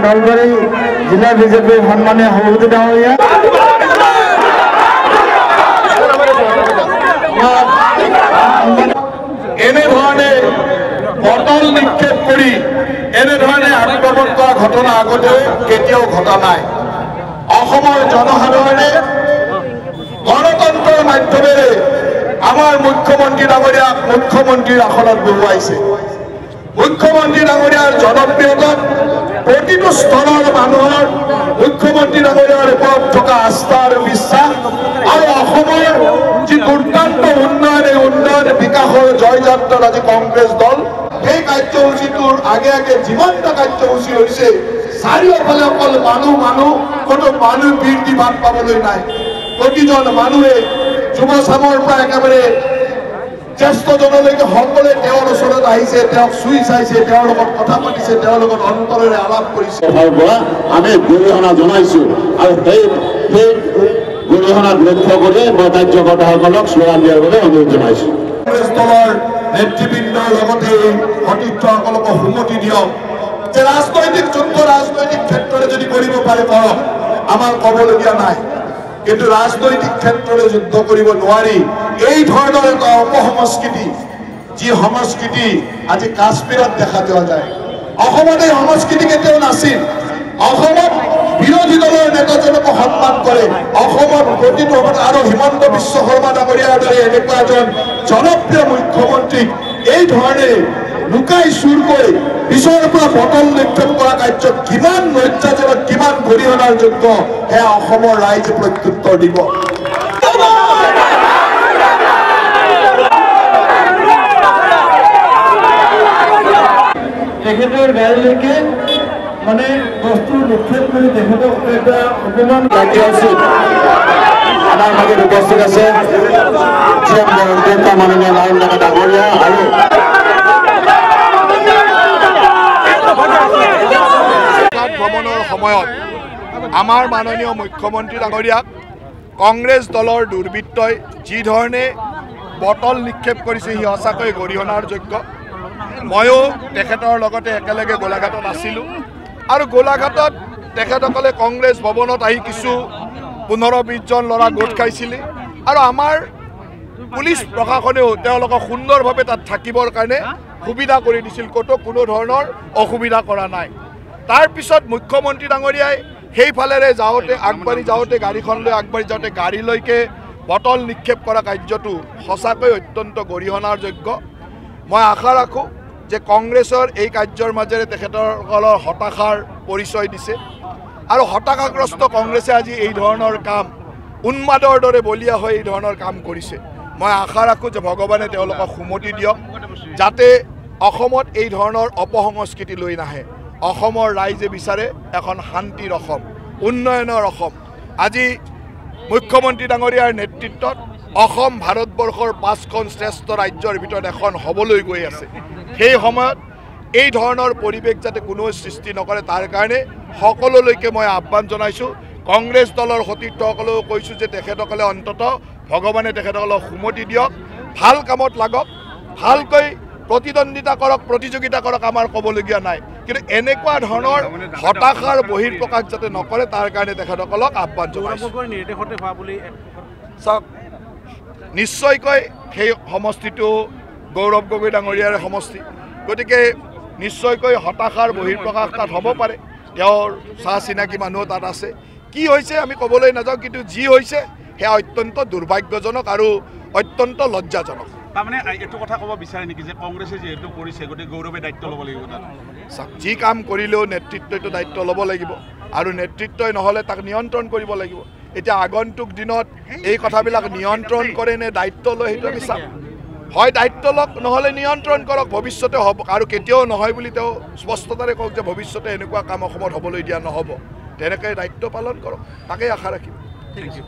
নলবাৰী জিলা বিজেপিৰ সন্মানীয় সভাপতি ডাঙৰীয়া, এনেধৰণে বটল নিক্ষেপ কৰি এনেধৰণে আক্ৰমণ কৰা ঘটনা আগতে কেতিয়াও ঘটা নাই। অসমৰ জনসাধাৰণে গণতন্ত্ৰৰ মাধ্যমেৰে আমাৰ মুখ্যমন্ত্ৰী ডাঙৰীয়াক মুখ্যমন্ত্ৰীৰ আসনত বহুৱাইছে। মুখ্যমন্ত্ৰী ডাঙৰীয়াৰ জনপ্ৰিয়তাত প্ৰতিটো স্তৰৰ মানুহৰ মুখ্যমন্ত্ৰী ডাঙৰীয়াৰ ওপৰত থকা আস্থা আৰু বিশ্বাস আৰু অসমৰ যি দুৰ্দান্ত উন্নয়ন, এই উন্নয়ন বিকাশৰ জয়যাত্ৰাত আজি কংগ্ৰেছ দল সেই কাৰ্যসূচীটোৰ আগে আগে যিমানটা কাৰ্যসূচী হৈছে চাৰিওফালে অকল মানুহ কোনো মানুহ বীৰ দি বাদ পাবলৈ নাই। প্ৰতিজন মানুহে যুৱচামৰ পৰা একেবাৰে জ্যেষ্ঠজনলৈকে সকলোৱে তেওঁৰ ওচৰত আহিছে, তেওঁক চুই চাইছে, তেওঁৰ লগত কথা পাতিছে, তেওঁৰ লগত অন্তৰেৰে আলাপ কৰিছে। আমি গৰিহণা জনাইছোঁ আৰু সেই গৰিহণাক লক্ষ্য কৰি মই কাৰ্যকৰ্তাসকলক শ্লোগান দিয়াৰ বাবে অনুৰোধ জনাইছোঁ। কংগ্ৰেছ দলৰ নেতৃবৃন্দৰ লগতে এই সতীৰ্থসকলক সন্মতি দিয়ক যে ৰাজনৈতিক যুদ্ধ ৰাজনৈতিক ক্ষেত্ৰতে যদি কৰিব পাৰে কৰক, আমাৰ ক'বলগীয়া নাই। কিন্তু ৰাজনৈতিক ক্ষেত্ৰতে যুদ্ধ কৰিব নোৱাৰি। এই ধৰণৰ এটা অপসংস্কৃতি, যি সংস্কৃতি আজি কাশ্মীৰত দেখা যোৱা যায়, অসমত এই সংস্কৃতি কেতিয়াও নাছিল। অসমত বিৰোধী দলৰ নেতাজনক সন্মান কৰে। অসমত প্ৰতিটো সময়ত আৰু হিমন্ত বিশ্ব শৰ্মা ডাঙৰীয়াৰ দৰে এনেকুৱা এজন জনপ্ৰিয় মুখ্যমন্ত্ৰীক এই ধৰণে লুকাই চুৰ কৰি পিছৰ পৰা বটল নিক্ষেপ কৰা কাৰ্য কিমান লজ্জাজনক, কিমান গৰিহণাৰ যোগ্য, সেয়া অসমৰ ৰাইজে প্ৰত্যুত্তৰ দিব। তেখেতৰ গাড়ীলৈকে মানে বস্তু নিক্ষেপ কৰি তেখেতক এটা অপমান কাৰ্যসূচীত আমাৰ মাজত উপস্থিত আছে মাননীয় নাৰায়ণ ডেকা ডাঙৰীয়া আৰু ভ্ৰমণৰ সময়ত আমাৰ মাননীয় মুখ্যমন্ত্ৰী ডাঙৰীয়াক কংগ্ৰেছ দলৰ দুৰ্বৃত্তই যি ধৰণে বটল নিক্ষেপ কৰিছে সি সঁচাকৈ গৰিহণাৰ যোগ্য। ময়ো তেখেতৰ লগতে একেলগে গোলাঘাটত আছিলোঁ আৰু গোলাঘাটত তেখেতসকলে কংগ্ৰেছ ভৱনত আহি কিছু 15-20 জন ল'ৰা গোট খাইছিলে আৰু আমাৰ পুলিচ প্ৰশাসনেও তেওঁলোকক সুন্দৰভাৱে তাত থাকিবৰ কাৰণে সুবিধা কৰি দিছিল, ক'তো কোনো ধৰণৰ অসুবিধা কৰা নাই। তাৰপিছত মুখ্যমন্ত্ৰী ডাঙৰীয়াই সেইফালেৰে যাওঁতে আগবাঢ়ি যাওঁতে গাড়ীখন লৈ আগবাঢ়ি যাওঁতে গাড়ীলৈকে বটল নিক্ষেপ কৰা কাৰ্যটো সঁচাকৈ অত্যন্ত গৰিহণাৰ যোগ্য। মই আশা ৰাখোঁ যে কংগ্ৰেছৰ এই কাৰ্যৰ মাজেৰে তেখেতসকলৰ হতাশাৰ পৰিচয় দিছে আৰু হতাশাগ্ৰস্ত কংগ্ৰেছে আজি এই ধৰণৰ কাম উন্মাদৰ দৰে বলীয়া হৈ এই ধৰণৰ কাম কৰিছে। মই আশা ৰাখোঁ যে ভগৱানে তেওঁলোকক সুমতি দিয়ক, যাতে অসমত এই ধৰণৰ অপসংস্কৃতি লৈ নাহে। অসমৰ ৰাইজে বিচাৰে এখন শান্তিৰ অসম, উন্নয়নৰ অসম। আজি মুখ্যমন্ত্ৰী ডাঙৰীয়াৰ নেতৃত্বত অসম ভাৰতবৰ্ষৰ 5খন শ্ৰেষ্ঠ ৰাজ্যৰ ভিতৰত এখন হ'বলৈ গৈ আছে। সেই সময়ত এই ধৰণৰ পৰিৱেশ যাতে কোনো সৃষ্টি নকৰে তাৰ কাৰণে সকলোলৈকে মই আহ্বান জনাইছোঁ। কংগ্ৰেছ দলৰ সতীৰ্থসকলেও কৈছোঁ যে তেখেতসকলে অন্ততঃ ভগৱানে তেখেতসকলক সুমতি দিয়ক, ভাল কামত লাগক, ভালকৈ প্ৰতিদ্বন্দ্বিতা কৰক, প্ৰতিযোগিতা কৰক, আমাৰ ক'বলগীয়া নাই। কিন্তু এনেকুৱা ধৰণৰ হতাশাৰ বহিৰ্প্ৰকাশ যাতে নকৰে তাৰ কাৰণে তেখেতসকলক আহ্বান জনাইছোঁ। চাওক, নিশ্চয়কৈ সেই সমষ্টিটো গৌৰৱ গগৈ ডাঙৰীয়াৰ সমষ্টি, গতিকে নিশ্চয়কৈ হতাশাৰ বহিৰ্প্ৰকাশ তাত হ'ব পাৰে। তেওঁৰ চাহ চিনাকি মানুহ তাত আছে। কি হৈছে আমি ক'বলৈ নাযাওঁ, কিন্তু যি হৈছে সেয়া অত্যন্ত দুৰ্ভাগ্যজনক আৰু অত্যন্ত লজ্জাজনক। তাৰমানে এইটো কথা ক'ব বিচাৰে নেকি যে কংগ্ৰেছে যিহেতু কৰিছে গতিকে গৌৰৱে দায়িত্ব ল'ব লাগিব? তাত যি কাম কৰিলেও নেতৃত্বইতো দায়িত্ব ল'ব লাগিব আৰু নেতৃত্বই নহ'লে তাক নিয়ন্ত্ৰণ কৰিব লাগিব। এতিয়া আগন্তুক দিনত এই কথাবিলাক নিয়ন্ত্ৰণ কৰে নে দায়িত্ব লয় সেইটো আমি চাম। হয় দায়িত্ব লওক, নহ'লে নিয়ন্ত্ৰণ কৰক, ভৱিষ্যতে হ'ব। আৰু কেতিয়াও নহয় বুলি তেওঁ স্পষ্টতাৰে কওক যে ভৱিষ্যতে এনেকুৱা কাম অসমত হ'বলৈ দিয়া নহ'ব। তেনেকৈ দায়িত্ব পালন কৰক, তাকেই আশা ৰাখিম। Thank U.